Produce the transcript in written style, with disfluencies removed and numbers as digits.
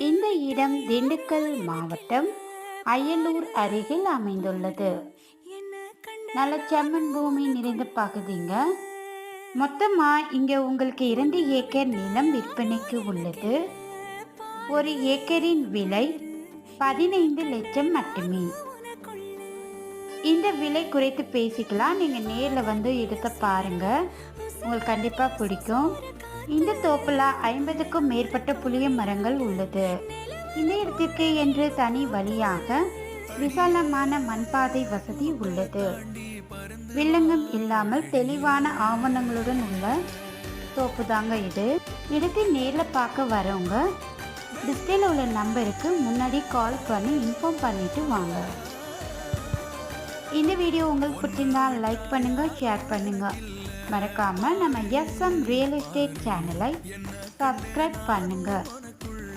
இந்த இடம் திண்டுக்கல் மாவட்டம் அயலூர் அருகில் அமைந்துள்ளது. நல்ல செம்மண் பூமி நிறைந்த பகுதிங்க. மொத்தமா இங்க உங்களுக்கு 2 ஏக்கர் நிலம் விற்பனைக்கு உள்ளது. ஒரு ஏக்கரின் விலை 15 லட்சம் மட்டுமே. இந்த விலை குறைத்து பேசிக்கலாம். நீங்க நேர்ல வந்து இடத்தை பாருங்க, உங்களுக்கு கண்டிப்பா பிடிக்கும். இந்த தோப்புல 50க்கும் மேற்பட்ட புளிய மரங்கள் உள்ளது. இந்த இடத்திற்கு என்று தனி வழியாக விசாலமான மண்பாதை வசதி உள்ளது. வில்லங்கம் இல்லாமல் தெளிவான ஆவணங்களுடன் உள்ள தோப்பு தாங்க இது. இடத்தை நேரில் பார்க்க வரவங்க டிஸ்பிளேல உள்ள நம்பருக்கு முன்னாடி கால் பண்ணி இன்ஃபார்ம் பண்ணிட்டு வாங்க. இந்த வீடியோ உங்களுக்கு பிடிச்சிருந்தா லைக் பண்ணுங்க, ஷேர் பண்ணுங்க. மறக்காம நம்ம எஸ்எம் ரியல் எஸ்டேட் சேனலை சப்ஸ்கிரைப் பண்ணுங்க.